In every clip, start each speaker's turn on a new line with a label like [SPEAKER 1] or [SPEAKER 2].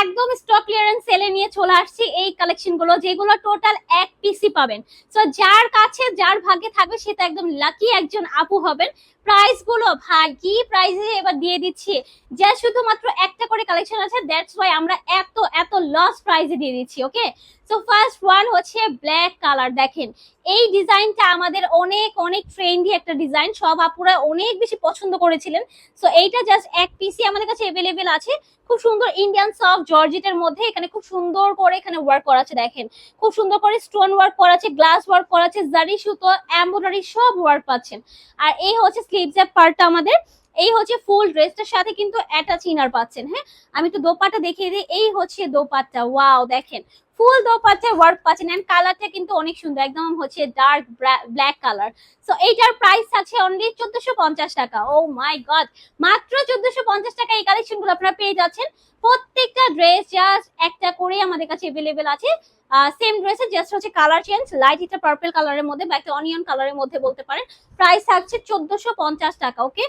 [SPEAKER 1] একদম stock clearance সেলে নিয়ে চলে আসছি এই কালেকশন গুলো, যেগুলো টোটাল এক পিসি পাবেন। তো যার কাছে যার ভাগ্যে থাকবে সে তো একদম লাকি একজন আপু হবেন। প্রাইস গুলো ভাই কি প্রাইসে এবার দিয়ে দিচ্ছি, যে শুধুমাত্র একটা করে কালেকশন আছে, দ্যাটস ওয়াই আমরা এত এত লস প্রাইসে দিয়ে দিচ্ছি। ওকে, সো ফার্স্ট ওয়ান হচ্ছে ব্ল্যাক কালার। দেখেন এই ডিজাইনটা আমাদের অনেক অনেক ট্রেন্ডি একটা ডিজাইন, সব আপুরা অনেক বেশি পছন্দ করেছিলেন। সো এইটা জাস্ট এক পিসি আমাদের কাছে অ্যাভেলেবেল আছে। খুব সুন্দর ইন্ডিয়ান সফট জর্জেটের মধ্যে এখানে খুব সুন্দর করে এখানে ওয়ার্ক করা আছে। দেখেন খুব সুন্দর করে স্টোন ওয়ার্ক করা আছে, গ্লাস ওয়ার্ক করা আছে, জারি সুতো, এমব্রয়ডারি সব ওয়ার্ক পাচ্ছেন। আর এই হচ্ছে স্লিভস এর পার্টটা আমাদের। এই হচ্ছে ফুল ড্রেসটার সাথে কিন্তু অ্যাটাচ ইনার পাচ্ছেন। হ্যাঁ, আমি একটু দোপাট্টা দেখিয়ে দিই। এই হচ্ছে দোপাট্টা, ওয়াও দেখেন ফুল দোপাট্টায় ওয়ার্ক পাচ্ছেন। এন্ড কালারটা কিন্তু অনেক সুন্দর, একদম হচ্ছে ডার্ক ব্ল্যাক কালার। সো এইটার প্রাইস আছে অনলি 1450 টাকা। ও মাই গড, মাত্র 1450 টাকা এই কালেকশন গুলো আপনারা পেয়ে যাচ্ছেন। প্রত্যেকটা ড্রেস জাস্ট একটা করে আমাদের কাছে अवेलेबल আছে। সেম ড্রেসে জাস্ট হচ্ছে কালার চেঞ্জ, লাইট এটা পার্পল কালারের মধ্যে বা একটা অনিয়ন কালারের মধ্যে বলতে পারেন। প্রাইস থাকছে 1450 টাকা। ওকে,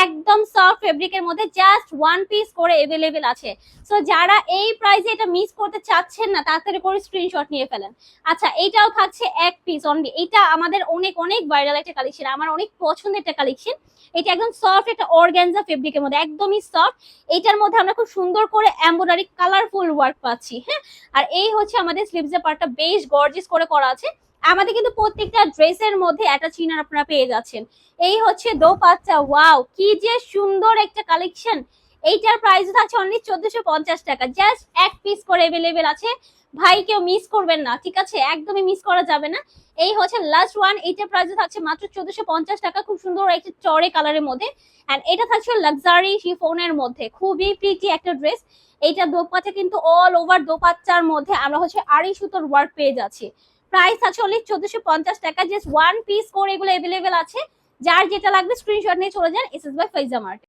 [SPEAKER 1] একদম সফট ফেব্রিকের মধ্যে জাস্ট ওয়ান পিস করে अवेलेबल আছে। সো যারা এই প্রাইসে এটা মিস করতে চাচ্ছেন না, তাড়াতাড়ি করে স্ক্রিনশট নিয়ে ফেলেন। আচ্ছা, এইটাও থাকছে এক পিস অনলি। এটা আমাদের অনেক অনেক ভাইরাল একটা কালেকশন, আমার অনেক পছন্দের একটা কালেকশন। এটা একদম সফট একটা অর্গানজা ফেব্রিকের মধ্যে, একদমই সফট। এটার মধ্যে আমরা খুব সুন্দর করে এমব্রয়ডারি কালারফুল ওয়ার্ক পাচ্ছি। হ্যাঁ, আর এই হচ্ছে আমাদের স্লিভসের পার্টটা বেশ গর্জিয়াস করে করা আছে। আমাদের কিন্তু প্রত্যেকটা ড্রেসের মধ্যে অ্যাটাচ ইনার আপনারা পেয়ে যাচ্ছেন। এই হচ্ছে দোপাট্টা, ওয়াও কি যে সুন্দর একটা কালেকশন। এইটার প্রাইস থাকছে অনলি 1450 টাকা। জাস্ট এক পিস করে अवेलेबल আছে ভাই, কেউ মিস করবেন না, ঠিক আছে? একদমই মিস করা যাবে না। এই হচ্ছে লাস্ট ওয়ান, এইটার প্রাইস থাকছে মাত্র 1450 টাকা। খুব সুন্দর একটা চড়ে কালারের মধ্যে। এন্ড এটা থাকছে লাক্সারি শিফনের মধ্যে, খুবই প্রিটি একটা ড্রেস। এইটা দোপাট্টা কিন্তু অল ওভার দোপাট্টার মধ্যে আমরা হচ্ছে আড়াই সুতোর ওয়ার্ক পেয়ে যাচ্ছি। প্রাইস আছে অনলি 1450 টাকা। জাস্ট ওয়ান পিস করে এগুলো अवेलेबल আছে। যার যেটা লাগবে স্ক্রিনশট নিয়ে চলে যান এসএস বাই ফাইজা মার্ট।